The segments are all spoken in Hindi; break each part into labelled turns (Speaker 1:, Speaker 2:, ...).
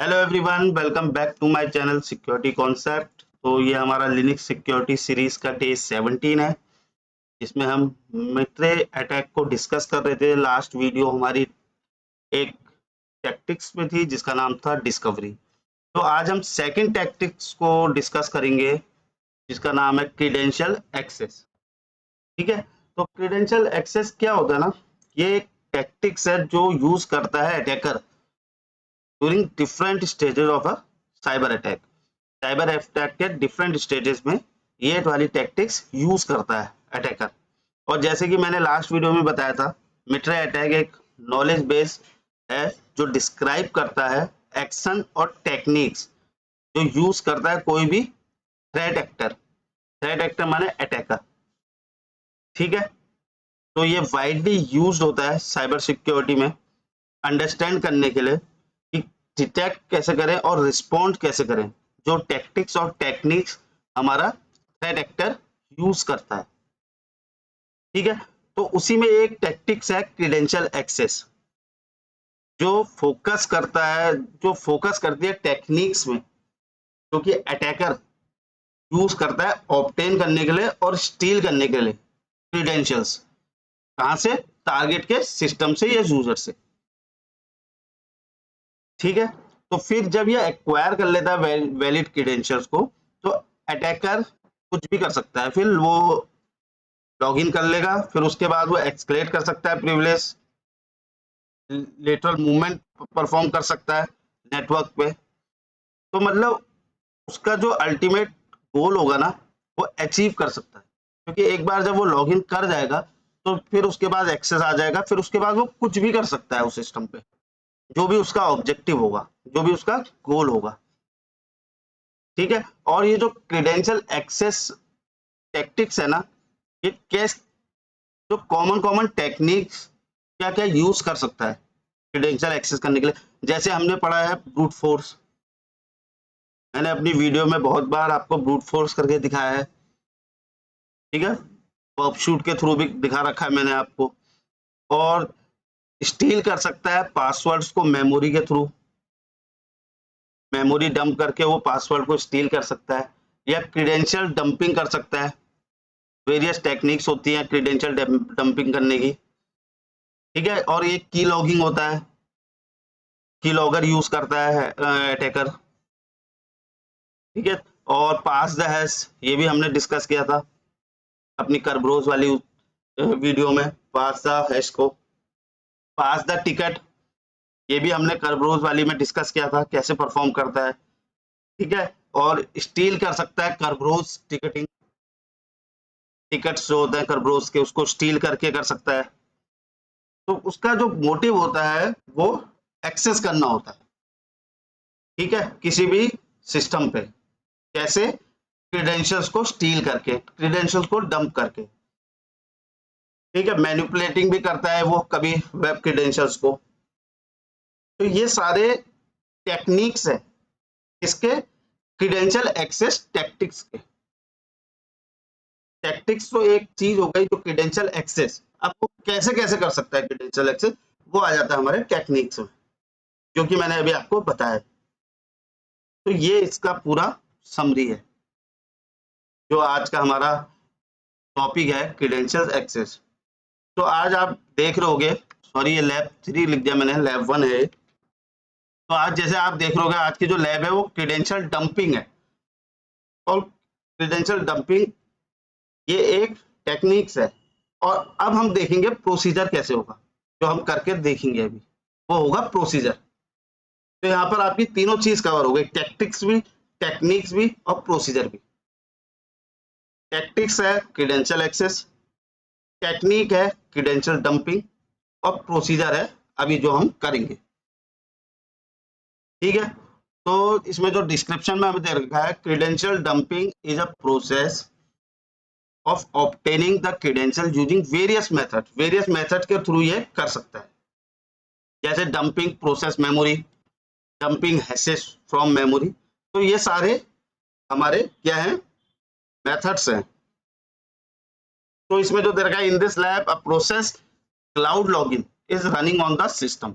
Speaker 1: Hello everyone, welcome back to my channel security concept. तो ये हमारा लिनक्स सिक्योरिटी सीरीज का डे 17 है, जिसमें हम मित्रे अटैक को डिस्कस कर रहे थे। लास्ट वीडियो हमारी एक टैक्टिक्स में थी जिसका नाम था डिस्कवरी। तो आज हम सेकंड टैक्टिक्स को डिस्कस करेंगे जिसका नाम है क्रीडेंशियल एक्सेस। ठीक है, तो क्रीडेंशियल एक्सेस क्या होता है ना, ये एक टैक्टिक्स है जो यूज करता है attacker during different stages of a cyber attack. Cyber attack के डिफरेंट स्टेजेस में ये वाली टैक्टिक्स यूज करता है अटैकर। और जैसे कि मैंने लास्ट वीडियो में बताया था, मिट्रे अटैक एक नॉलेज बेस है जो डिस्क्राइब करता है एक्शन और टेक्निक्स जो यूज करता है कोई भी थ्रेट एक्टर। थ्रेट एक्टर माने अटैकर। ठीक है, तो ये वाइडली यूज होता है साइबर सिक्योरिटी में अंडरस्टैंड करने के लिए कि डिटेक्ट कैसे करें और रिस्पॉन्ड कैसे करें, जो टैक्टिक्स और टेक्निक्स हमारा थ्रेट एक्टर यूज करता है। ठीक है, तो उसी में एक टैक्टिक्स है क्रीडेंशियल एक्सेस जो फोकस करती है टेक्निक्स में जो कि अटैकर यूज करता है ऑब्टेन करने के लिए और स्टील करने के लिए क्रीडेंशियल्स। कहां से? टारगेट के सिस्टम से या यूजर से। ठीक है, तो फिर जब ये एक्वायर कर लेता है वैलिड क्रीडेंशियल्स को, तो अटैकर कुछ भी कर सकता है। फिर वो लॉगिन कर लेगा, फिर उसके बाद वो एक्सक्लेट कर सकता है प्रिविलेज, लेटरल मूवमेंट परफॉर्म कर सकता है नेटवर्क पे। तो मतलब उसका जो अल्टीमेट गोल होगा ना, वो अचीव कर सकता है, क्योंकि एक बार जब वो लॉगिन कर जाएगा तो फिर उसके बाद एक्सेस आ जाएगा, फिर उसके बाद वो कुछ भी कर सकता है उस सिस्टम पे, जो भी उसका ऑब्जेक्टिव होगा, जो भी उसका गोल होगा। ठीक है, और ये जो क्रीडेंशियल एक्सेस टैक्टिक्स है ना, ये कैस जो कॉमन कॉमन टेक्निक्स क्या क्या यूज कर सकता है क्रीडेंशियल एक्सेस करने के लिए। जैसे हमने पढ़ा है ब्रूट फोर्स, मैंने अपनी वीडियो में बहुत बार आपको ब्रूट फोर्स करके दिखाया है। ठीक है, पॉप शूट के थ्रू भी दिखा रखा है मैंने आपको। और स्टील कर सकता है पासवर्ड्स को मेमोरी के थ्रू, मेमोरी डंप करके वो पासवर्ड को स्टील कर सकता है, या क्रीडेंशियल डंपिंग कर सकता है। वेरियस टेक्निक्स होती हैं क्रीडेंशियल डंपिंग करने की। ठीक है, और एक की लॉगिंग होता है, की लॉगर यूज करता है अटैकर। ठीक है, और पास द हैश ये भी हमने डिस्कस किया था अपनी करब्रोज वाली वीडियो में। पास द हैश को, पास द टिकट ये भी हमने करब्रोज वाली में डिस्कस किया था कैसे परफॉर्म करता है। ठीक है, और स्टील कर सकता है करब्रोज टिकटिंग, टिकट्स जो होते हैं करब्रोज के उसको स्टील करके कर सकता है। तो उसका जो मोटिव होता है वो एक्सेस करना होता है। ठीक है, किसी भी सिस्टम पे कैसे? क्रीडेंशियल्स को स्टील करके, क्रीडेंशियल्स को डंप करके। ठीक है, मैनिपुलेटिंग भी करता है वो कभी वेब क्रीडेंशियल्स को। तो ये सारे टेक्निक्स है किसके? क्रीडेंशियल एक्सेस टैक्टिक्स के। टैक्टिक्स तो एक चीज हो गई, जो क्रीडेंशियल एक्सेस आपको कैसे कैसे कर सकता है क्रीडेंशियल एक्सेस, वो आ जाता है हमारे टेक्निक्स में, जो कि मैंने अभी आपको बताया। तो ये इसका पूरा समरी है जो आज का हमारा टॉपिक है क्रीडेंशियल एक्सेस। तो आज आप देख रहे होगे, सॉरी ये लैब 3 लिख दिया मैंने, लैब 1 है। तो आज जैसे आप देख रहे होगे आज की जो लैब है वो क्रीडेंशियल डंपिंग है। और क्रीडेंशियल डंपिंग ये एक टेक्निक्स है। और अब हम देखेंगे प्रोसीजर कैसे होगा, जो हम करके देखेंगे अभी वो होगा प्रोसीजर। तो यहाँ पर आपकी तीनों चीज कवर हो गई, टैक्टिक्स भी, टेक्निक्स भी और प्रोसीजर भी। टैक्टिक्स है क्रीडेंशियल एक्सेस, टेक्निक है क्रीडेंशियल डंपिंग, और प्रोसीजर है अभी जो हम करेंगे। ठीक है, तो इसमें जो डिस्क्रिप्शन में हमें दे रखा है, credential dumping is a process of obtaining the credential using various method. Various method के थ्रू ये कर सकता है, जैसे dumping process memory, dumping hashes from memory. तो ये सारे हमारे क्या हैं? मेथड्स हैं। तो इसमें जो दे रखा है, in this lab a process cloud login is running on the system.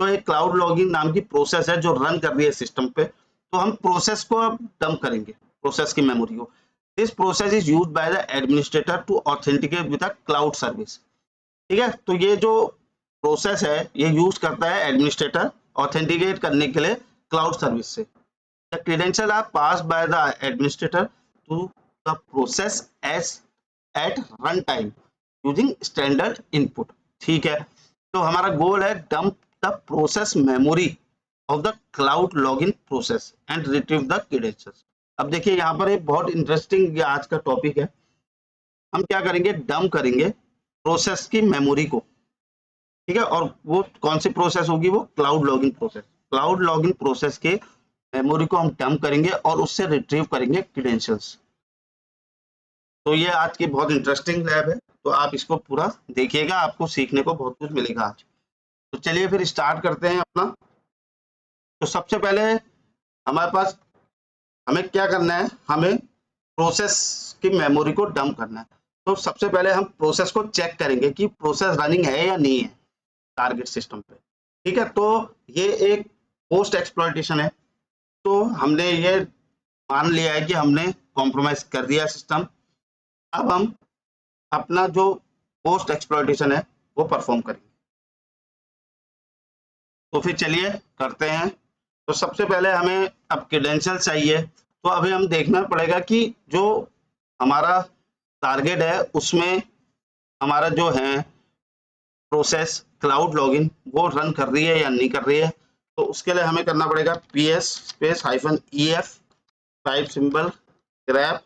Speaker 1: तो एक क्लाउड लॉगिन नाम की प्रोसेस है जो रन कर रही है सिस्टम पे, तो हम प्रोसेस को अब डंप करेंगे, प्रोसेस की मेमोरी को। This process is used by the administrator to authenticate with a cloud service. ठीक है, तो ये जो प्रोसेस है ये यूज करता है एडमिनिस्ट्रेटर ऑथेंटिकेट करने के लिए क्लाउड सर्विस से। The credential are passed by the administrator to the process as at run time using standard input. ठीक है, तो हमारा गोल है dump the process memory of the cloud login process and retrieve the credentials. अब देखिए यहाँ पर एक बहुत इंटरेस्टिंग आज का टॉपिक है। हम क्या करेंगे, डंप करेंगे प्रोसेस की मेमोरी को। ठीक है, और वो कौन सी प्रोसेस होगी, वो cloud login process. Cloud login process के मेमोरी को हम डंप करेंगे और उससे रिट्रीव करेंगे क्रेडेंशियल्स। तो ये आज की बहुत इंटरेस्टिंग लैब है, तो आप इसको पूरा देखिएगा, आपको सीखने को बहुत कुछ मिलेगा आज। तो चलिए फिर स्टार्ट करते हैं अपना। तो सबसे पहले हमारे पास हमें क्या करना है, हमें प्रोसेस की मेमोरी को डंप करना है। तो सबसे पहले हम प्रोसेस को चेक करेंगे कि प्रोसेस रनिंग है या नहीं है टारगेट सिस्टम पे। ठीक है, तो ये एक पोस्ट एक्सप्लॉइटेशन है, तो हमने ये मान लिया है कि हमने कॉम्प्रोमाइज कर दिया सिस्टम। अब हम अपना जो पोस्ट एक्सप्लॉइटेशन है वो परफॉर्म करेंगे। तो फिर चलिए करते हैं। तो सबसे पहले हमें अब क्रेडेंशियल चाहिए, तो अभी हम देखना पड़ेगा कि जो हमारा टारगेट है उसमें हमारा जो है प्रोसेस क्लाउड लॉगिन वो रन कर रही है या नहीं कर रही है। तो उसके लिए हमें करना पड़ेगा ps space -ef type symbol grep.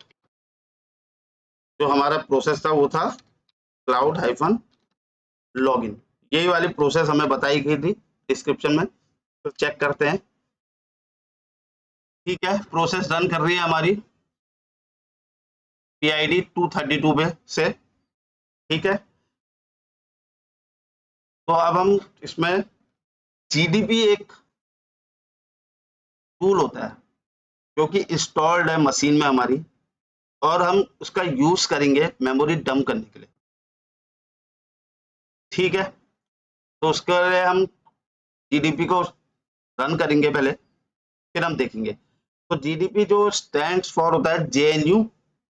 Speaker 1: जो हमारा प्रोसेस था वो था क्लाउड -लॉगिन, यही वाली प्रोसेस हमें बताई गई थी डिस्क्रिप्शन में। तो चेक करते हैं। ठीक है, प्रोसेस रन कर रही है हमारी PID 232 पे से। ठीक है, तो अब हम इसमें GDB एक टूल होता है जो कि इंस्टॉल्ड है मशीन में हमारी, और हम उसका यूज करेंगे मेमोरी डंप करने के लिए। ठीक है, तो उसके लिए हम GDB को रन करेंगे पहले, फिर हम देखेंगे। तो GDB जो स्टैंड्स फॉर होता है JNU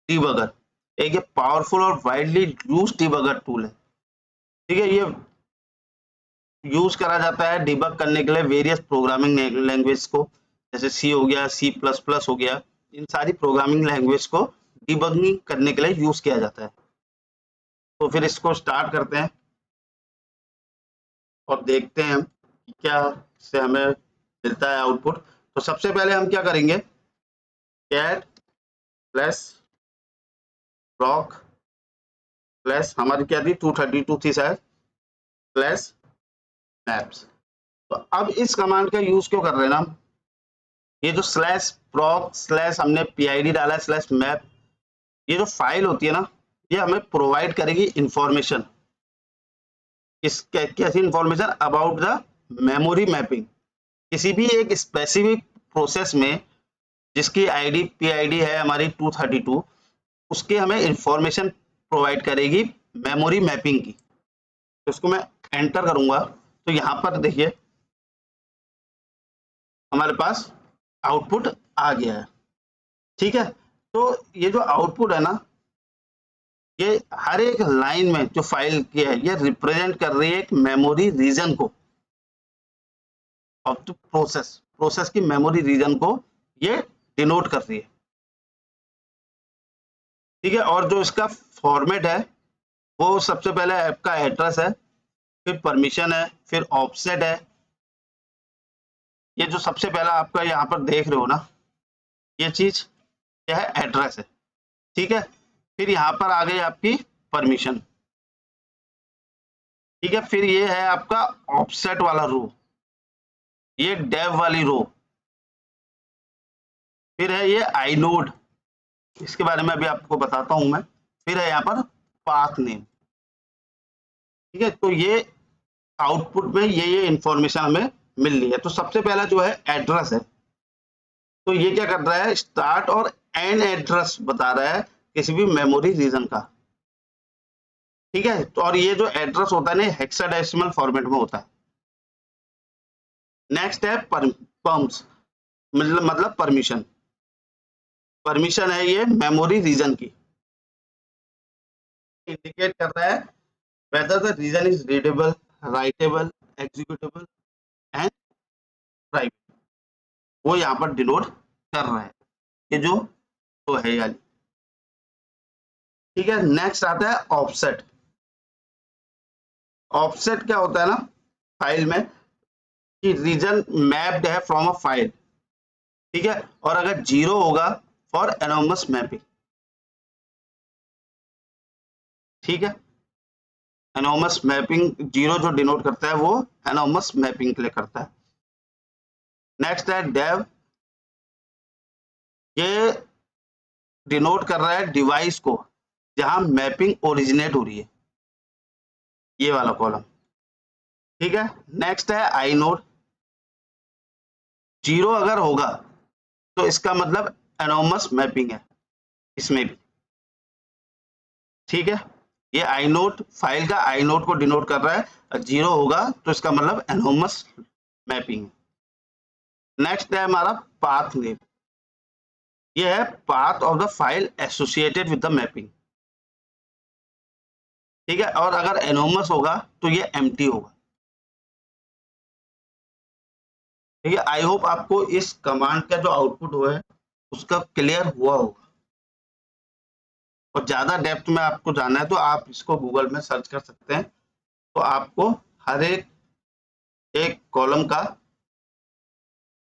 Speaker 1: डिबगर, एक ये पावरफुल और वाइडली यूज डिबगर टूल है। ठीक है, ये यूज करा जाता है डिबग करने के लिए वेरियस प्रोग्रामिंग लैंग्वेज को, जैसे C हो गया, C++ हो गया, इन सारी प्रोग्रामिंग लैंग्वेज को डिबगिंग करने के लिए यूज किया जाता है। तो फिर इसको स्टार्ट करते हैं और देखते हैं हम क्या से हमें मिलता है आउटपुट। तो सबसे पहले हम क्या करेंगे, कैट प्लस प्रॉक प्लस हमारी क्या थी 232 थी शायद, प्लस मैप्स। तो अब इस कमांड का यूज क्यों कर रहे हैं ना, ये जो स्लैश प्रॉक स्लैश हमने PID डाला स्लैश मैप, ये जो फाइल होती है ना, ये हमें प्रोवाइड करेगी इंफॉर्मेशन। कैसी information, about the memory mapping. किसी भी एक स्पेसिफिक प्रोसेस में जिसकी PID है हमारी 232, उसके हमें इंफॉर्मेशन प्रोवाइड करेगी मेमोरी मैपिंग की। तो इसको मैं एंटर करूंगा, तो यहाँ पर देखिए हमारे पास आउटपुट आ गया है। ठीक है, तो ये जो आउटपुट है ना, ये हर एक लाइन में जो फाइल की है ये रिप्रेजेंट कर रही है एक मेमोरी रीजन को ऑफ द प्रोसेस की मेमोरी रीजन को ये डिनोट कर रही है। ठीक है, और जो इसका फॉर्मेट है वो सबसे पहले आपका एड्रेस है, फिर परमिशन है, फिर ऑफसेट है। ये जो सबसे पहला आपका यहाँ पर देख रहे हो ना, ये चीज क्या है, एड्रेस है। ठीक है, फिर यहाँ पर आ गई आपकी परमिशन। ठीक है, फिर ये है आपका ऑफसेट वाला रो, ये डेव वाली रो, फिर है ये आईनोड, इसके बारे में अभी आपको बताता हूं मैं। फिर है यहाँ पर पाथ नेम। ठीक है, तो ये आउटपुट में ये इंफॉर्मेशन हमें मिल रही है। तो सबसे पहला जो है एड्रेस है, तो ये क्या कर रहा है, स्टार्ट और एंड एड्रेस बता रहा है किसी भी मेमोरी रीजन का। ठीक है, तो और ये जो एड्रेस होता है ना हेक्साडेसिमल फॉर्मेट में होता है। नेक्स्ट है परम्स, मतलब परमिशन। परमिशन है ये मेमोरी रीजन की, इंडिकेट कर रहा है whether the region is readable, writable, executable and private, वो यहाँ पर डिनोट कर रहा है, ये जो तो है यानी। ठीक है, नेक्स्ट आता है ऑफसेट। ऑफसेट क्या होता है ना फाइल में, कि रीजन मैप्ड है फ्रॉम अ फाइल, ठीक है, और अगर जीरो होगा फॉर एनोमस मैपिंग, ठीक है, एनोमस मैपिंग जीरो जो डिनोट करता है वो एनोमस मैपिंग के लिए करता है। नेक्स्ट है डेव, ये डिनोट कर रहा है डिवाइस को जहां मैपिंग ओरिजिनेट हो रही है, ये वाला कॉलम, ठीक है। नेक्स्ट है आई नोड, जीरो अगर होगा तो इसका मतलब एनोमस मैपिंग है इसमें भी, ठीक है। ये आई नोट फाइल का आई नोट को डिनोट कर रहा है, और जीरो होगा तो इसका मतलब एनोमस मैपिंग है। नेक्स्ट है हमारा पाथ नेम, ये है path of the file associated with the mapping, ठीक है, और अगर एनोमस होगा तो ये एम्प्टी होगा, ठीक है। आई होप आपको इस कमांड का जो आउटपुट हुआ है उसका क्लियर हुआ होगा, और ज्यादा डेप्थ में आपको जानना है तो आप इसको गूगल में सर्च कर सकते हैं, तो आपको हर एक एक कॉलम का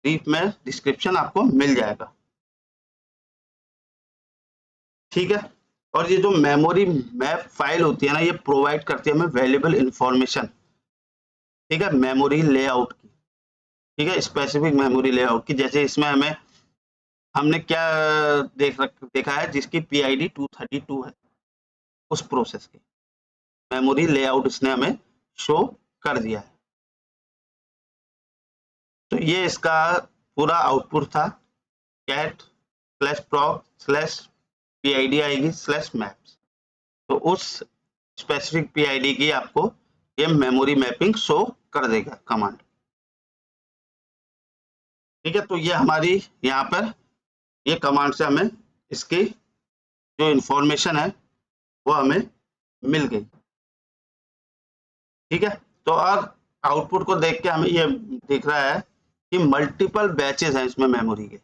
Speaker 1: ब्रीफ में डिस्क्रिप्शन आपको मिल जाएगा, ठीक है। और ये जो मेमोरी मैप फाइल होती है ना, ये प्रोवाइड करती है हमें वैल्यूएबल इंफॉर्मेशन, ठीक है, मेमोरी लेआउट की, ठीक है, स्पेसिफिक मेमोरी लेआउट की। जैसे इसमें हमें हमने क्या देखा है, जिसकी पीआईडी 232 है, उस प्रोसेस की मेमोरी लेआउट इसने हमें शो कर दिया है। तो ये इसका पूरा आउटपुट था, कैट स्लैश प्रॉक स्लैश पीआईडी आएगी स्लैश मैप्स, तो उस स्पेसिफिक पीआईडी की आपको ये मेमोरी मैपिंग शो कर देगा कमांड, ठीक है। तो ये हमारी यहाँ पर ये कमांड से हमें इसकी जो इंफॉर्मेशन है वो हमें मिल गई, ठीक है। तो अब आउटपुट को देख के हमें ये दिख रहा है कि मल्टीपल बैचेस हैं इसमें मेमोरी के।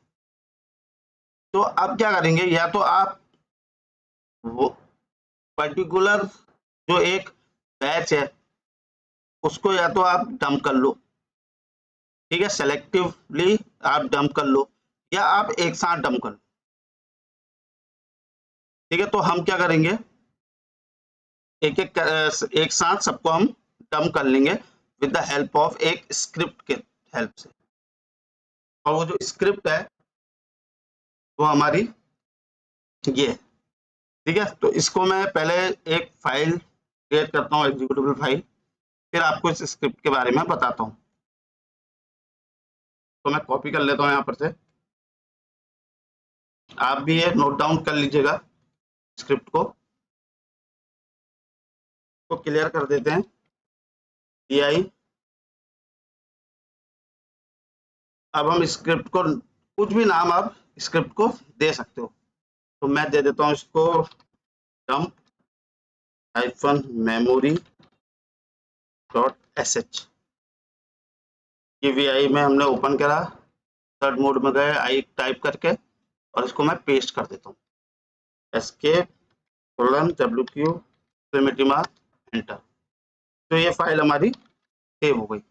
Speaker 1: तो अब क्या करेंगे, या तो आप वो पर्टिकुलर जो एक बैच है उसको या तो आप डंप कर लो, ठीक है, सेलेक्टिवली आप डंप कर लो, या आप एक साथ डंप कर लो, ठीक है। तो हम क्या करेंगे, एक साथ सबको हम डंप कर लेंगे विद द हेल्प ऑफ एक स्क्रिप्ट के हेल्प से, और वो जो स्क्रिप्ट है वो हमारी ये है, ठीक है। तो इसको मैं पहले एक फाइल क्रिएट करता हूँ, एग्जीक्यूटेबल फाइल, फिर आपको इस स्क्रिप्ट के बारे में बताता हूँ। तो मैं कॉपी कर लेता हूँ यहाँ पर से, आप भी ये नोट डाउन कर लीजिएगा, स्क्रिप्ट को क्लियर कर देते हैं। pi, अब हम स्क्रिप्ट को कुछ भी नाम आप स्क्रिप्ट को दे सकते हो, तो मैं दे देता हूँ इसको dump hyphen memory dot sh। ये vi में हमने ओपन करा, थर्ड मोड में गए, आई टाइप करके, और इसको मैं पेस्ट कर देता हूँ, एस्केप wq एंटर। तो ये फाइल हमारी सेव हो गई।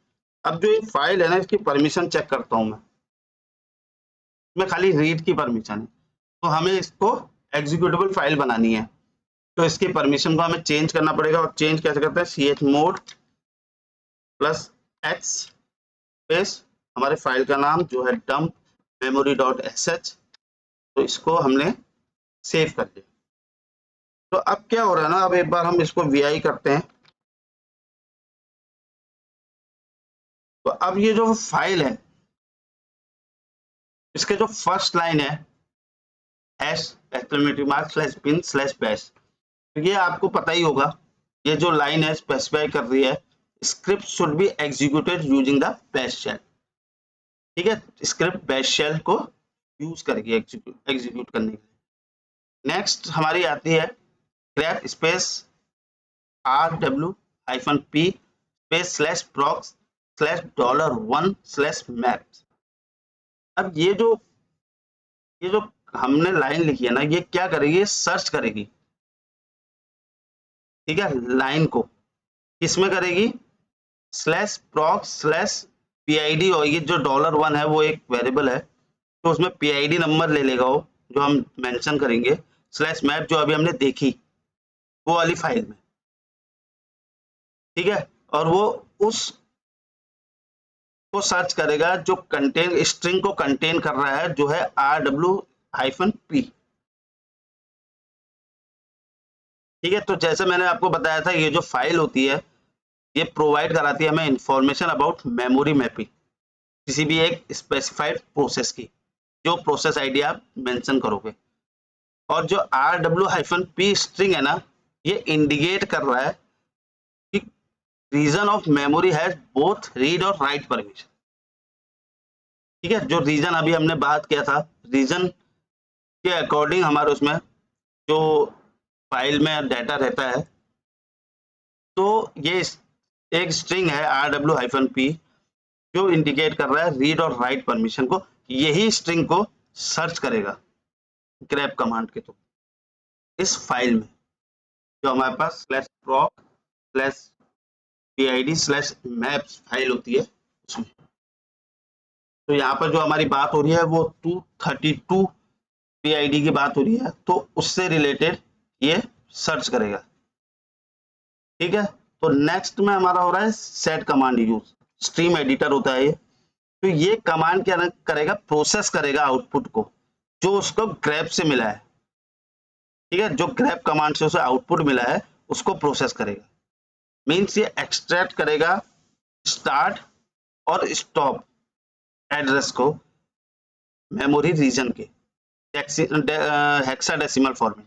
Speaker 1: अब जो ये फाइल है ना, इसकी परमिशन चेक करता हूँ मैं खाली रीड की परमिशन है, तो हमें इसको एग्जीक्यूटेबल फाइल बनानी है, तो इसकी परमिशन को हमें चेंज करना पड़ेगा। और चेंज कैसे करते हैं, chmod +x स्पेस हमारे फाइल का नाम जो है डंप मेमोरी डॉट sh, तो इसको हमने सेव कर लिया। तो अब क्या हो रहा है ना, अब एक बार हम इसको vi करते हैं, तो अब ये जो फाइल है इसके जो फर्स्ट लाइन है #bin/bash, तो ये आपको पता ही होगा, ये जो लाइन है स्पेसिफाई कर रही है script should be executed using the bash shell, ठीक है, स्क्रिप्ट बैश शेल को यूज करेगी एग्जीक्यूट करने के लिए। नेक्स्ट हमारी आती है grep space rw-p space /proc/$1/maps। अब ये जो हमने लाइन लिखी है ना, ये क्या करेगी, सर्च करेगी, ठीक है, लाइन को किसमें करेगी, /proc/pid, और ये जो $1 है वो एक वेरिएबल है, तो उसमें pid नंबर ले लेगा वो, जो हम मेंशन करेंगे, /map जो अभी हमने देखी वो वाली फाइल में, ठीक है, और वो उस को सर्च करेगा जो कंटेन स्ट्रिंग को कंटेन कर रहा है, जो है rw-p। ठीक है, तो जैसे मैंने आपको बताया था, ये जो फाइल होती है ये प्रोवाइड कराती है हमें इंफॉर्मेशन अबाउट मेमोरी मैपिंग, किसी भी एक स्पेसिफाइड प्रोसेस की, जो प्रोसेस आईडी आप मेंशन करोगे। और जो rw-p स्ट्रिंग है ना, ये इंडिकेट कर रहा है कि region of memory has both read और राइट परमिशन। ठीक है, जो रीजन अभी हमने बात किया था, रीजन के अकॉर्डिंग हमारे उसमें जो फाइल में डाटा रहता है, तो ये एक स्ट्रिंग है rw-p जो इंडिकेट कर रहा है रीड और राइट परमिशन को, यही स्ट्रिंग को सर्च करेगा grep कमांड के थ्रू इस फाइल में, जो हमारे पास /proc/pid/maps फाइल होती है उसमें। तो यहाँ पर जो हमारी बात हो रही है वो 232 PID की बात हो रही है, तो उससे रिलेटेड ये सर्च करेगा। ठीक है, तो नेक्स्ट में हमारा हो रहा है set command use, stream editor होता है ये। तो ये कमांड क्या करेगा, प्रोसेस करेगा आउटपुट को जो उसको grep से मिला है। ठीक है, जो grep कमांड से उसे आउटपुट मिला है उसको प्रोसेस करेगा, मीन्स ये एक्सट्रैक्ट करेगा स्टार्ट और स्टॉप एड्रेस को मेमोरी रीजन के हेक्साडेसिमल फॉर्मेट में।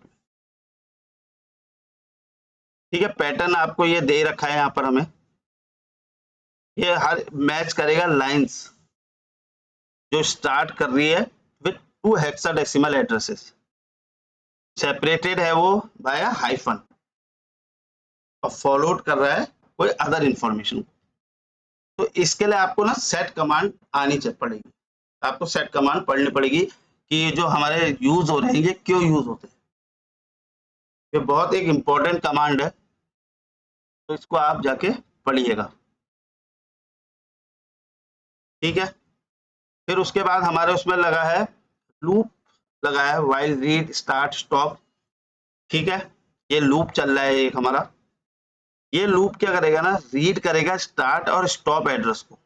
Speaker 1: ठीक है, पैटर्न आपको ये दे रखा है यहाँ पर हमें, ये हर मैच करेगा लाइंस जो स्टार्ट कर रही है विथ 2 हेक्साडेसिमल एड्रेसेस, सेपरेटेड है वो बाय हाइफन, और फॉलोड कर रहा है कोई अदर इंफॉर्मेशन। तो इसके लिए आपको ना सेट कमांड आनी पड़ेगी, आपको सेट कमांड पढ़नी पड़ेगी कि ये जो हमारे यूज हो रहे हैं ये क्यों यूज होते हैं। ये बहुत एक इंपॉर्टेंट कमांड है, तो इसको आप जाके पढ़िएगा। ठीक है, फिर उसके बाद हमारे उसमें लगा है लूप, लगा है व्हाइल रीड स्टार्ट स्टॉप। ठीक है, ये लूप चल रहा है एक हमारा, ये लूप क्या करेगा ना, रीड करेगा स्टार्ट और स्टॉप एड्रेस को,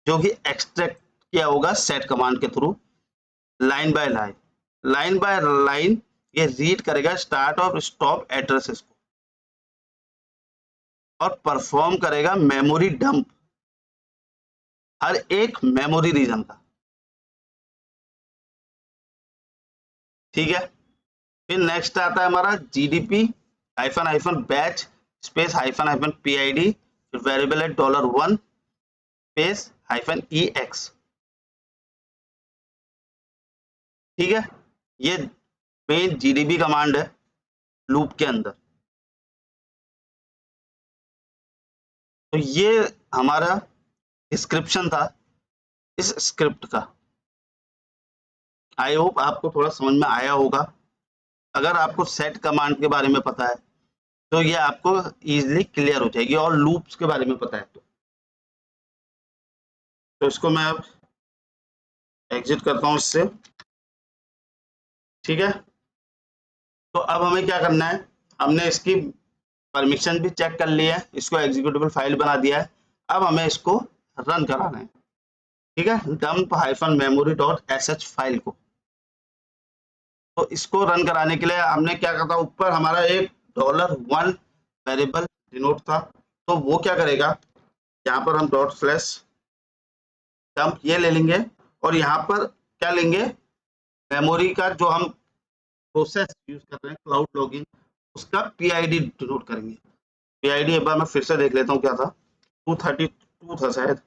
Speaker 1: जो कि एक्सट्रैक्ट किया होगा सेट कमांड के through, line by line, line by line ये रीड करेगा स्टार्ट और स्टॉप एड्रेसेस को, और परफॉर्म करेगा मेमोरी डंप हर एक मेमोरी रीजन का। ठीक है, फिर नेक्स्ट आता है हमारा जीडीपी -बैच स्पेस -pid, फिर वेरिएबल है $1 स्पेस -ex। ठीक है, ये मेन जीडीबी कमांड है लूप के अंदर। तो ये हमारा डिस्क्रिप्शन था इस स्क्रिप्ट का। आई होप आपको थोड़ा समझ में आया होगा। अगर आपको सेट कमांड के बारे में पता है तो ये आपको इजीली क्लियर हो जाएगी, और लूप्स के बारे में पता है तो इसको मैं अब एग्जिट करता हूँ इससे। ठीक है, तो अब हमें क्या करना है, हमने इसकी परमिशन भी चेक कर लिया है, इसको एग्जीक्यूटेबल फाइल बना दिया है, अब हमें इसको रन कराना है। ठीक है, dump-memory.sh फाइल को, तो इसको रन कराने के लिए हमने क्या करता, ऊपर हमारा एक $1 वेरिएबल डिनोट था, तो वो क्या करेगा, यहाँ पर हम ./dump ये ले लेंगे, और यहाँ पर क्या लेंगे, मेमोरी का जो हम प्रोसेस यूज कर रहे हैं क्लाउड लॉगिन, उसका PID डिनोट करेंगे। PID एक बार मैं फिर से देख लेता हूँ क्या था, 232 था शायद।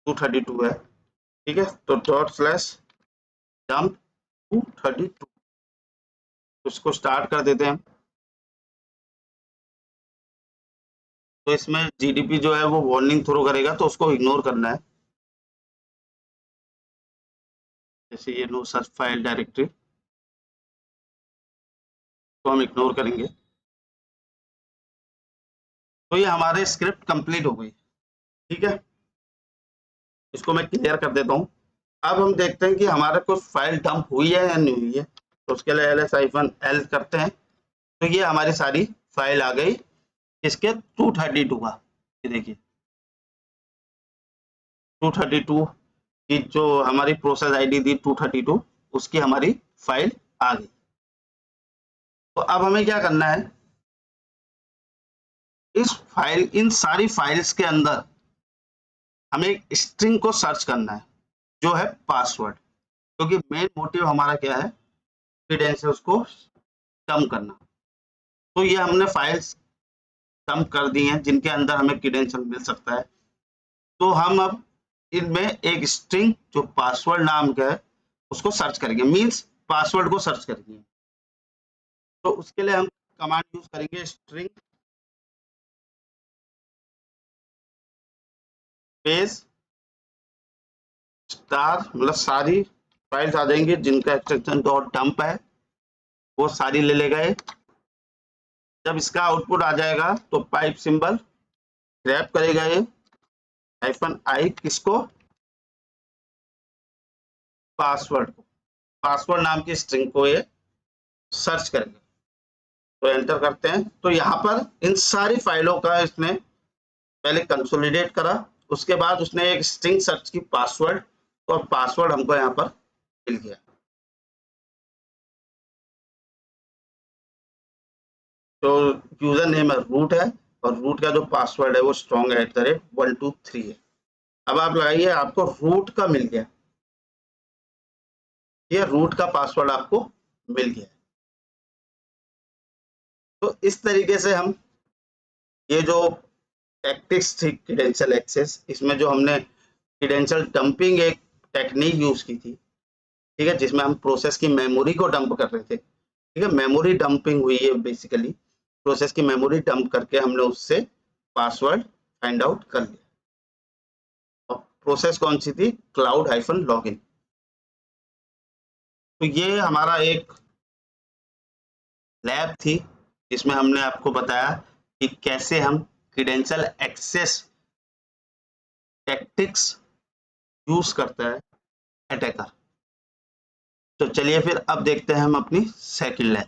Speaker 1: 232 है, ठीक है। तो ./dump 232 उसको स्टार्ट कर देते हैं हम। तो इसमें जीडीपी जो है वो वार्निंग थ्रो करेगा, तो उसको इग्नोर करना है। जैसे ये नो सर्च फाइल डायरेक्टरी, तो हम इग्नोर करेंगे। तो ये हमारे स्क्रिप्ट कंप्लीट हो गई, ठीक है। इसको मैं क्लियर कर देता हूँ। अब हम देखते हैं कि हमारे कुछ फाइल डंप हुई है या नहीं हुई है। तो उसके लिए -l करते हैं। तो ये हमारी सारी फाइल आ गई इसके 232 का। ये देखिए 232 की जो हमारी प्रोसेस आईडी थी 232, उसकी हमारी फाइल आ गई। तो अब हमें क्या करना है, इन सारी फाइल्स के अंदर हमें एक स्ट्रिंग को सर्च करना है जो है पासवर्ड, क्योंकि मेन मोटिव हमारा क्या है, क्रेडेंशियल्स को कम करना। तो ये हमने फाइल्स कम कर दी हैं जिनके अंदर हमें क्रेडेंशियल मिल सकता है। तो हम अब इनमें एक स्ट्रिंग जो पासवर्ड नाम का है उसको सर्च करेंगे, मींस पासवर्ड को सर्च करेंगे। तो उसके लिए हम कमांड यूज करेंगे स्ट्रिंग पेज स्टार, मतलब सारी फाइल्स आ जाएंगी जिनका एक्सटेंशन .dump है, वो सारी ले लेगा। जब इसका आउटपुट आ जाएगा तो पाइप सिंबल ग्रैब करेगा ये -i किसको, पासवर्ड को, पासवर्ड नाम की स्ट्रिंग को ये सर्च करेंगे। तो एंटर करते हैं। तो यहाँ पर इन सारी फाइलों का इसने पहले कंसोलिडेट करा, उसके बाद उसने एक स्ट्रिंग सर्च की पासवर्ड, और पासवर्ड हमको यहाँ पर मिल गया। तो यूजर नेम रूट है और रूट का जो पासवर्ड है वो strong@123 है। अब आप लगाइए, आपको रूट का मिल गया, ये रूट का पासवर्ड आपको मिल गया। तो इस तरीके से हम ये जो टैक्टिक्स थी क्रेडेंशियल एक्सेस, इसमें जो हमने क्रेडेंशियल डंपिंग एक टेक्निक यूज की थी, ठीक है, जिसमें हम प्रोसेस की मेमोरी को डंप कर रहे थे, ठीक है, मेमोरी डंपिंग हुई है। बेसिकली प्रोसेस की मेमोरी डंप करके हमने उससे पासवर्ड फाइंड आउट कर लिया। और प्रोसेस कौन सी थी, cloud-login। तो ये हमारा एक लैब थी जिसमें हमने आपको बताया कि कैसे हम क्रेडेंशियल एक्सेस टैक्टिक्स यूज करता है अटैकर। तो चलिए फिर अब देखते हैं हम अपनी सेकंड लैब।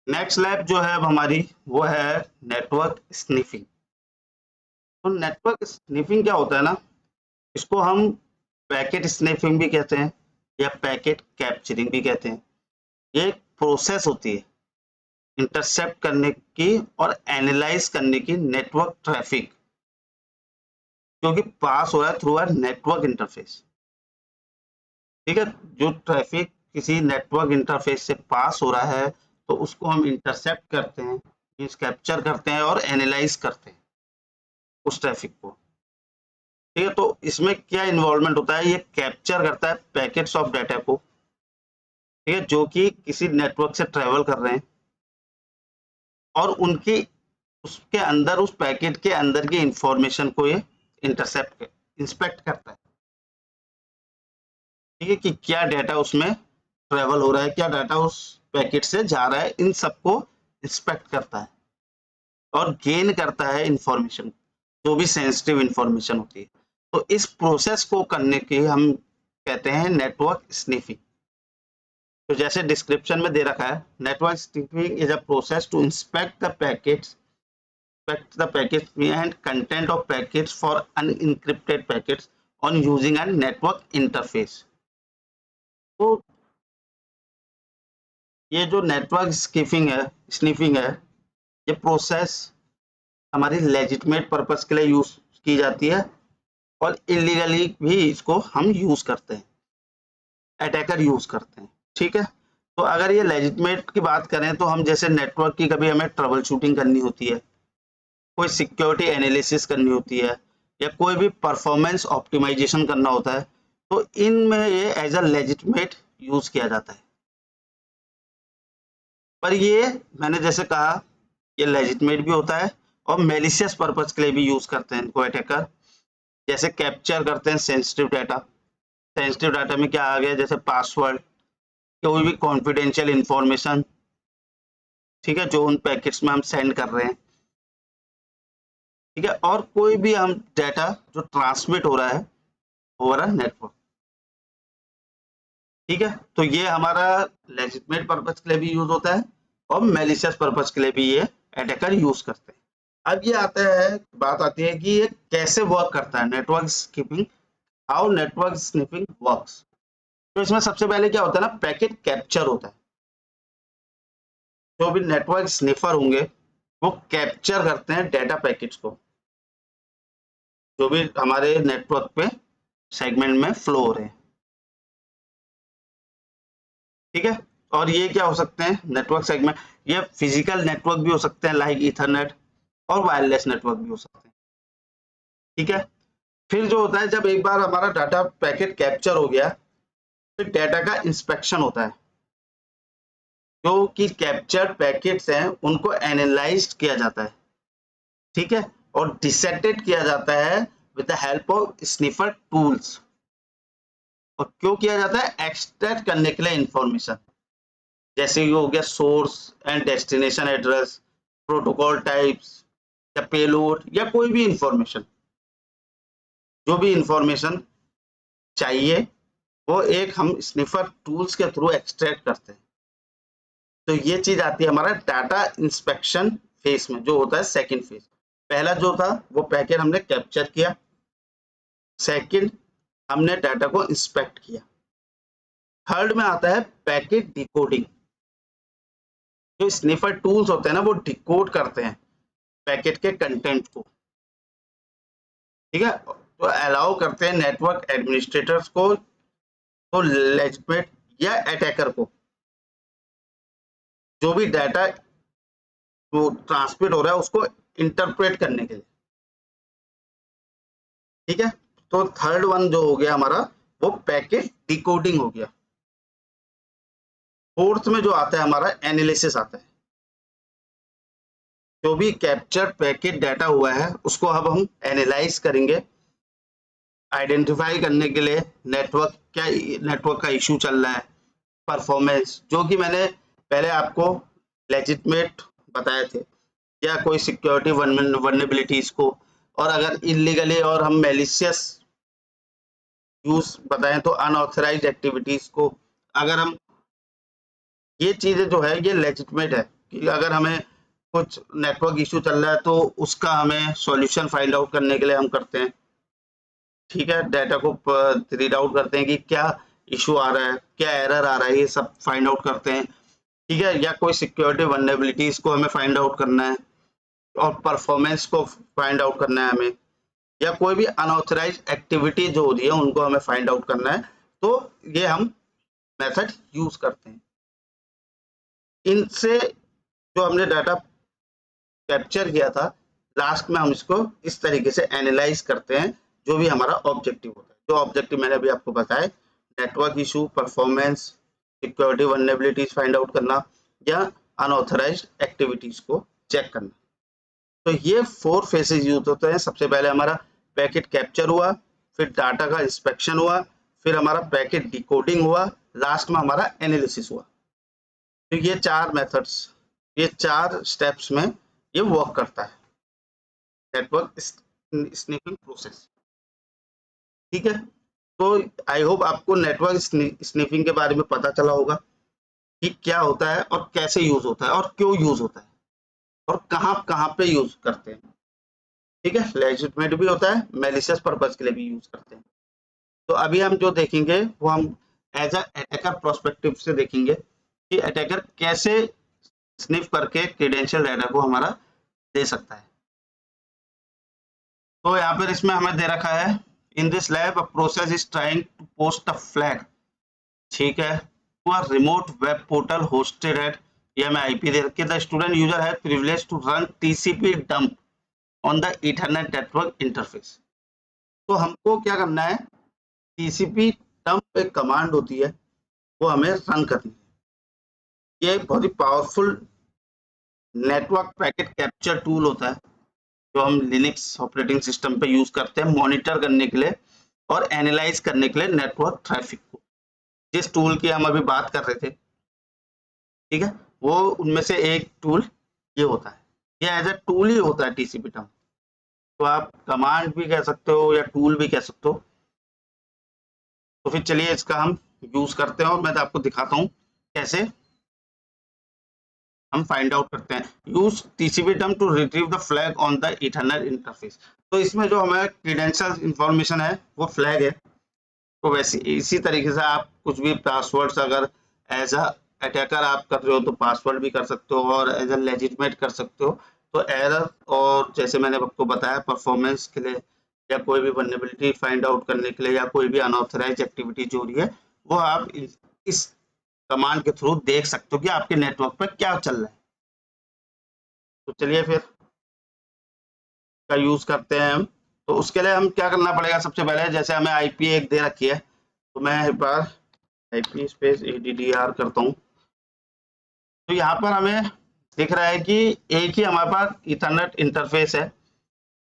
Speaker 1: नेक्स्ट लैब जो है अब हमारी वो है नेटवर्क स्निफिंग। तो नेटवर्क स्निफिंग क्या होता है ना, इसको हम पैकेट स्निफिंग भी कहते हैं या पैकेट कैप्चरिंग भी कहते हैं। ये एक प्रोसेस होती है इंटरसेप्ट करने की और एनालाइज करने की नेटवर्क ट्रैफिक, क्योंकि पास हो रहा है थ्रू अ नेटवर्क इंटरफेस, ठीक है। जो ट्रैफिक किसी नेटवर्क इंटरफेस से पास हो रहा है तो उसको हम इंटरसेप्ट करते हैं, मींस कैप्चर करते हैं और एनालाइज करते हैं उस ट्रैफिक को, ठीक है। तो इसमें क्या इन्वॉल्वमेंट होता है, ये कैप्चर करता है पैकेट्स ऑफ डाटा को, ठीक है, जो कि किसी नेटवर्क से ट्रेवल कर रहे हैं, और उनकी उसके अंदर उस पैकेट के अंदर की इंफॉर्मेशन को ये इंस्पेक्ट करता है, ठीक है, कि क्या डाटा उसमें ट्रेवल हो रहा है, क्या डाटा उस पैकेट से जा रहा है, इन सबको इंस्पेक्ट करता है और गेन करता है इंफॉर्मेशन, जो भी सेंसिटिव इंफॉर्मेशन होती है। तो इस प्रोसेस को करने की हम कहते हैं नेटवर्क स्निफिंग। तो जैसे डिस्क्रिप्शन में दे रखा है, network sniffing is a process to inspect the packets and content of packets for unencrypted packets on using a network interface। तो ये जो नेटवर्क स्निफिंग है, ये प्रोसेस हमारी लेजिटिमेट पर्पस के लिए यूज की जाती है और इलीगली भी इसको हम यूज करते हैं, अटैकर यूज करते हैं, ठीक है। तो अगर ये लेजिटिमेट की बात करें तो हम जैसे नेटवर्क की कभी हमें ट्रबल शूटिंग करनी होती है, कोई सिक्योरिटी एनालिसिस करनी होती है, या कोई भी परफॉर्मेंस ऑप्टिमाइजेशन करना होता है, तो इनमें ये एज अ लेजिटिमेट यूज किया जाता है। पर ये मैंने जैसे कहा, ये लेजिटिमेट भी होता है और मेलिशियस पर्पज के लिए भी यूज करते हैं इनको अटैकर। जैसे कैप्चर करते हैं सेंसिटिव डाटा। सेंसिटिव डाटा में क्या आ गया, जैसे पासवर्ड, कोई भी कॉन्फिडेंशियल इंफॉर्मेशन, ठीक है, जो उन पैकेट्स में हम सेंड कर रहे हैं, ठीक है, और कोई भी हम डाटा जो ट्रांसमिट हो रहा है ओवर अ नेटवर्क, ठीक है। तो ये हमारा लेजिटिमेट पर्पज के लिए भी यूज होता है और मेलिशियस पर्पज के लिए भी ये अटैकर यूज करते हैं। अब ये आता है, बात आती है कि ये कैसे वर्क करता है network snipping, how network snipping works. तो इसमें सबसे पहले क्या होता है ना, पैकेट कैप्चर होता है। जो भी नेटवर्क स्निफर होंगे वो कैप्चर करते हैं डेटा पैकेट्स को, जो भी हमारे नेटवर्क पे सेगमेंट में फ्लो हो रहे हैं, ठीक है। और ये क्या हो सकते हैं नेटवर्क सेगमेंट, ये फिजिकल नेटवर्क भी हो सकते हैं लाइक ईथरनेट, और वायरलेस नेटवर्क भी हो सकते हैं, ठीक है। फिर जो होता है, जब एक बार हमारा डाटा पैकेट कैप्चर हो गया, फिर डाटा का इंस्पेक्शन होता है। जो कि कैप्चर्ड पैकेट्स हैं उनको एनालाइज किया जाता है, ठीक है, और डिसेक्टेड किया जाता है with the help of sniffer tools. और क्यों किया जाता है, एक्सट्रैक्ट करने के लिए इंफॉर्मेशन, जैसे ये हो गया source and destination address, protocol types, या पेलोड, या कोई भी इंफॉर्मेशन, जो भी इंफॉर्मेशन चाहिए वो एक हम स्निफर टूल्स के थ्रू एक्सट्रैक्ट करते हैं। तो ये चीज आती है हमारा डाटा इंस्पेक्शन फेज में, जो होता है सेकंड फेज। पहला जो था वो पैकेट हमने कैप्चर किया, सेकंड हमने डाटा को इंस्पेक्ट किया, थर्ड में आता है पैकेट डिकोडिंग। जो स्निफर टूल्स होते हैं ना वो डिकोड करते हैं पैकेट के कंटेंट को, ठीक है, तो अलाउ करते हैं नेटवर्क एडमिनिस्ट्रेटर्स को, तो लेजिटिमेट या अटैकर को, जो भी डाटा जो ट्रांसमिट हो रहा है उसको इंटरप्रेट करने के लिए, ठीक है। तो थर्ड वन जो हो गया हमारा वो पैकेट डिकोडिंग हो गया। फोर्थ में जो आता है हमारा एनालिसिस आता है। जो भी कैप्चर पैकेट डाटा हुआ है उसको अब हम एनालाइज करेंगे, आइडेंटिफाई करने के लिए नेटवर्क क्या, नेटवर्क का इशू चल रहा है, परफॉर्मेंस, जो कि मैंने पहले आपको लेजिटिमेट बताए थे, या कोई सिक्योरिटी वल्नरेबिलिटीज को, और अगर इलीगली और हम मेलिशियस यूज बताएं तो अनऑथराइज्ड एक्टिविटीज को। अगर हम ये चीजें जो है ये लेजिटिमेट है कि अगर हमें कुछ नेटवर्क इशू चल रहा है तो उसका हमें सॉल्यूशन फाइंड आउट करने के लिए हम करते हैं, ठीक है, डाटा को रीड आउट करते हैं कि क्या इशू आ रहा है, क्या एरर आ रहा है, ये सब फाइंड आउट करते हैं, ठीक है, या कोई सिक्योरिटी वल्नरेबिलिटीज को हमें फाइंड आउट करना है, और परफॉर्मेंस को फाइंड आउट करना है हमें, या कोई भी अनऑथराइज एक्टिविटी जो हो रही है उनको हमें फाइंड आउट करना है, तो ये हम मेथड यूज करते हैं। इनसे जो हमने डाटा कैप्चर किया था, लास्ट में हम इसको इस तरीके से एनालाइज करते हैं, जो भी हमारा ऑब्जेक्टिव होता है। जो ऑब्जेक्टिव मैंने अभी आपको बताया, network issue, performance, security vulnerabilities find out करना, या अनऑथराइज्ड एक्टिविटीज को चेक करना। तो ये 4 फेसेस यूज होते हैं। सबसे पहले हमारा पैकेट कैप्चर हुआ, फिर डाटा का इंस्पेक्शन हुआ, फिर हमारा पैकेट डिकोडिंग हुआ, लास्ट में हमारा एनालिसिस हुआ। तो ये 4 मेथड्स, ये 4 स्टेप्स में ये वर्क करता है नेटवर्क स्निपिंग प्रोसेस, ठीक है। तो आई होप आपको नेटवर्क स्निपिंग के बारे में पता चला होगा कि क्या होता है और कैसे यूज होता है और क्यों यूज होता है और कहां कहां पे यूज करते हैं, ठीक है। लेजिटिमेट भी होता है, मेलिशियस पर्पज के लिए भी यूज करते हैं। तो अभी हम जो देखेंगे वो हम एज अ अटैकर प्रोस्पेक्टिव से देखेंगे कि अटैकर कैसे स्निफ करके क्रेडेंशियल डाटा को हमारा दे सकता है। तो यहाँ पर इसमें हमें दे रखा है, in this lab a process is trying to post a flag, ठीक है, to a remote web portal hosted at, ये हमें आईपी दे रखी है, the student user has privilege to run TCP dump on the ethernet network interface. तो हमको क्या करना है, टीसीपी डंप एक कमांड होती है, वो हमें रन करनी है। ये एक बहुत ही powerful network packet capture tool होता है, जो हम लिनक्स ऑपरेटिंग सिस्टम पे यूज करते हैं मॉनिटर करने के लिए और एनालाइज करने के लिए नेटवर्क ट्रैफिक को। जिस टूल की हम अभी बात कर रहे थे, ठीक है, वो उनमें से एक टूल ये होता है। ये एज ए टूल ही होता है टीसीपी टर्म, तो आप कमांड भी कह सकते हो या टूल भी कह सकते हो। तो फिर चलिए इसका हम यूज करते हैं और मैं आपको दिखाता हूँ कैसे हम फाइंड आउट करते हैं। Use TCP term to retrieve the flag on the ethernet interface. तो इसमें जो हमारा क्रीडेंशियल इंफॉर्मेशन है वो फ्लैग है। तो वैसे इसी तरीके से आप कुछ भी पासवर्ड्स अगर एज अ अटैकर आप कर रहे हो तो पासवर्ड भी कर सकते हो और एज अ लेजिटमेट कर सकते हो। तो एरर और जैसे मैंने आपको बताया परफॉर्मेंस के लिए या कोई भी वल्नरेबिलिटी फाइंड आउट करने के लिए या कोई भी अनऑथराइज एक्टिविटी जो हो रही है वो आप इस कमांड के थ्रू देख सकते हो कि आपके नेटवर्क पर क्या चल रहा है। तो चलिए फिर का यूज करते हैं हम। तो उसके लिए हम क्या करना पड़ेगा, सबसे पहले जैसे हमें आईपी एक दे रखी है, तो मैं एक बार आईपी स्पेस एडीडीआर करता हूँ। तो यहाँ पर हमें दिख रहा है कि एक ही हमारे पास इथरनेट इंटरफेस है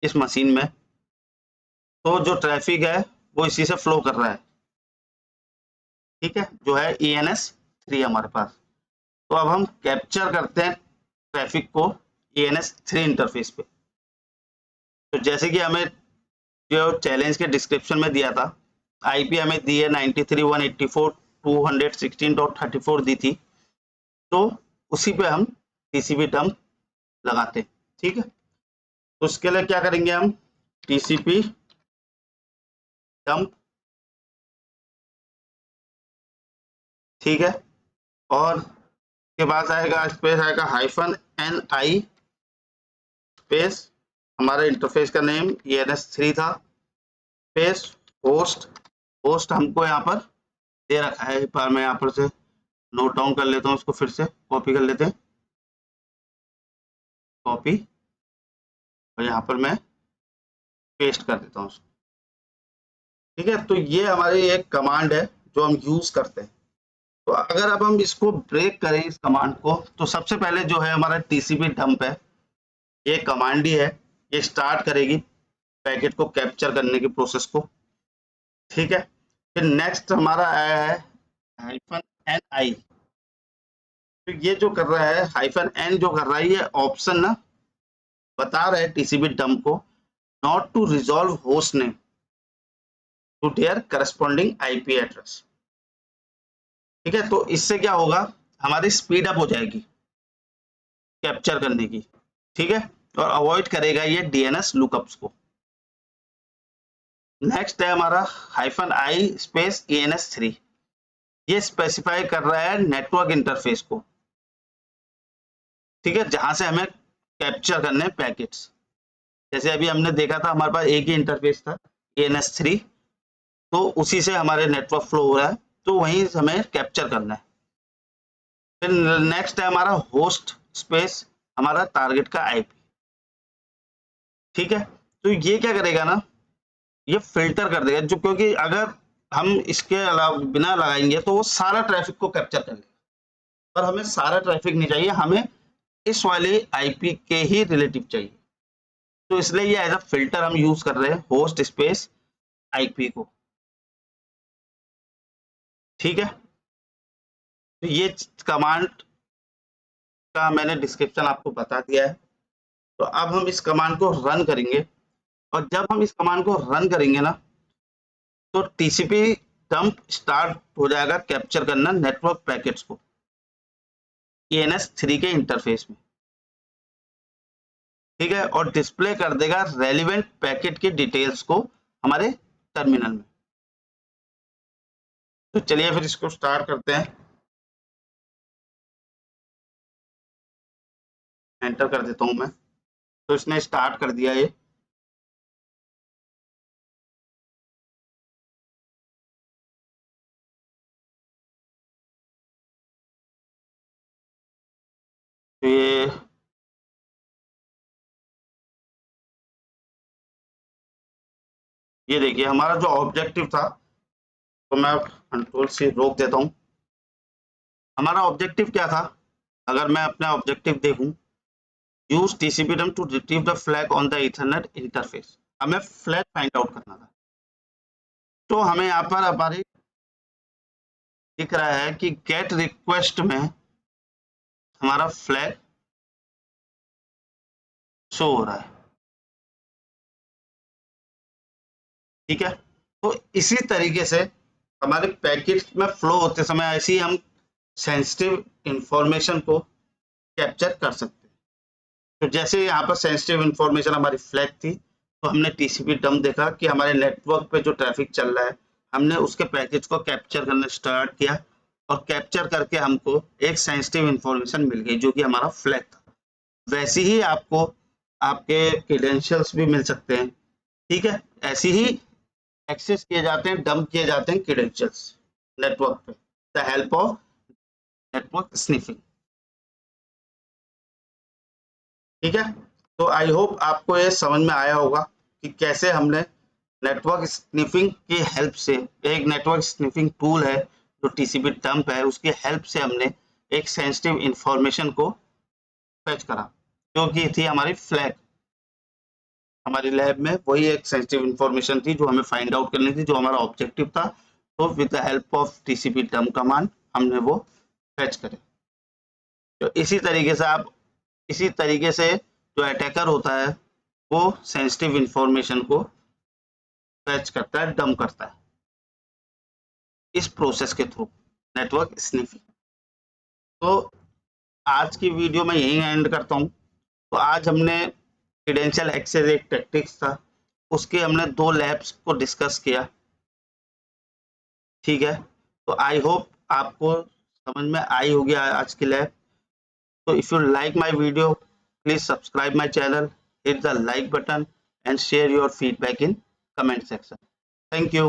Speaker 1: इस मशीन में, तो जो ट्रैफिक है वो इसी से फ्लो कर रहा है, ठीक है, जो है ENS3 हमारे पास। तो अब हम कैप्चर करते हैं ट्रैफिक को ENS3 इंटरफेस पे। तो जैसे कि हमें जो चैलेंज के डिस्क्रिप्शन में दिया था, आईपी हमें दी है 93.184.216.34 दी थी, तो उसी पे हम टीसीपी डंप लगाते हैं, ठीक है। तो उसके लिए क्या करेंगे हम, टीसीपी डंप, ठीक है, और के बाद आएगा स्पेस आएगा -NI स्पेस, हमारा इंटरफेस का नेम ENS3 था, स्पेस होस्ट। होस्ट हमको यहाँ पर दे रखा है, एक बार मैं यहाँ पर से नोट डाउन कर लेता हूँ, उसको फिर से कॉपी कर लेते हैं, कॉपी, और यहाँ पर मैं पेस्ट कर देता हूँ, ठीक है। तो ये हमारी एक कमांड है जो हम यूज करते हैं। तो अगर अब हम इसको ब्रेक करें इस कमांड को, तो सबसे पहले जो है हमारा टीसीपी डंप है, ये कमांड ही है, ये स्टार्ट करेगी पैकेट को कैप्चर करने की प्रोसेस को, ठीक है। फिर नेक्स्ट हमारा आया है -NI। तो ये जो कर रहा है -N जो कर रहा है, ये ऑप्शन ना बता रहा है टीसीपी डंप को not to resolve host name to their corresponding IP address, ठीक है। तो इससे क्या होगा, हमारी स्पीड अप हो जाएगी कैप्चर करने की, ठीक है, और अवॉइड करेगा ये डीएनएस लुकअप्स को। नेक्स्ट है हमारा -I स्पेस ENS3, ये स्पेसिफाई कर रहा है नेटवर्क इंटरफेस को, ठीक है, जहां से हमें कैप्चर करने हैं पैकेट्स। जैसे अभी हमने देखा था हमारे पास एक ही इंटरफेस था ENS3, तो उसी से हमारे नेटवर्क फ्लो हो रहा है, तो वहीं हमें कैप्चर करना है। फिर नेक्स्ट है हमारा होस्ट स्पेस, हमारा टारगेट का आईपी, ठीक है। तो ये क्या करेगा ना, ये फिल्टर कर देगा, जो क्योंकि अगर हम इसके अलावा बिना लगाएंगे तो वो सारा ट्रैफिक को कैप्चर कर लेगा, पर हमें सारा ट्रैफिक नहीं चाहिए, हमें इस वाले आईपी के ही रिलेटिव चाहिए। तो इसलिए ये एज अ फिल्टर हम यूज कर रहे हैं होस्ट स्पेस आईपी को, ठीक है। तो ये कमांड का मैंने डिस्क्रिप्शन आपको बता दिया है। तो अब हम इस कमांड को रन करेंगे, और जब हम इस कमांड को रन करेंगे ना, तो टीसीपी डंप स्टार्ट हो जाएगा कैप्चर करना नेटवर्क पैकेट्स को ENS3 के इंटरफेस में, ठीक है, और डिस्प्ले कर देगा रेलिवेंट पैकेट की डिटेल्स को हमारे टर्मिनल में। तो चलिए फिर इसको स्टार्ट करते हैं, एंटर कर देता हूं मैं। तो इसने स्टार्ट कर दिया ये। तो ये ये देखिए हमारा जो ऑब्जेक्टिव था, तो मैं कंट्रोल से रोक देता हूँ। हमारा ऑब्जेक्टिव क्या था? अगर मैं अपना ऑब्जेक्टिव देखूं, use TCP dump to retrieve the flag on the ethernet interface, हमें फ्लैग फाइंड आउट करना था। तो हमें यहाँ पर हमारी दिख रहा है कि गेट रिक्वेस्ट में हमारा फ्लैग शो हो रहा है, ठीक है। तो इसी तरीके से हमारे पैकेट में फ्लो होते समय ऐसे ही हम सेंसिटिव इंफॉर्मेशन को कैप्चर कर सकते हैं। तो जैसे यहाँ पर सेंसिटिव इंफॉर्मेशन हमारी फ्लैग थी, तो हमने टीसीपी डम देखा कि हमारे नेटवर्क पे जो ट्रैफिक चल रहा है, हमने उसके पैकेज को कैप्चर करना स्टार्ट किया और कैप्चर करके हमको एक सेंसिटिव इंफॉर्मेशन मिल गई जो कि हमारा फ्लैग था। वैसे ही आपको आपके क्रेडेंशियल्स भी मिल सकते हैं, ठीक है। ऐसे ही एक्सेस किए जाते हैं, डंप किए जाते हैं क्रेडेंशियल्स नेटवर्क पे, the help of network sniffing, ठीक है। तो आई होप आपको ये समझ में आया होगा कि कैसे हमने नेटवर्क स्निफिंग की हेल्प से, एक नेटवर्क स्निफिंग टूल है जो टीसीपी डंप है, उसकी हेल्प से हमने एक सेंसिटिव इंफॉर्मेशन को फैच करा जो कि थी हमारी फ्लैग। हमारी लैब में वही एक सेंसिटिव इंफॉर्मेशन थी जो हमें फाइंड आउट करनी थी, जो हमारा ऑब्जेक्टिव था। तो with the help of TCP dump command हमने वो फैच करे। तो इसी तरीके से जो अटैकर होता है वो सेंसिटिव इंफॉर्मेशन को फैच करता है, डंप करता है इस प्रोसेस के थ्रू, नेटवर्क स्निफिंग। तो आज की वीडियो में यही एंड करता हूँ। तो आज हमने क्रेडेंशियल एक्सेस एक टैक्टिक्स था, उसके हमने 2 लैब्स को डिस्कस किया, ठीक है। तो आई होप आपको समझ में आई होगी आज की lab. So if you like my video, please subscribe my channel, hit the like button and share your feedback in comment section. Thank you.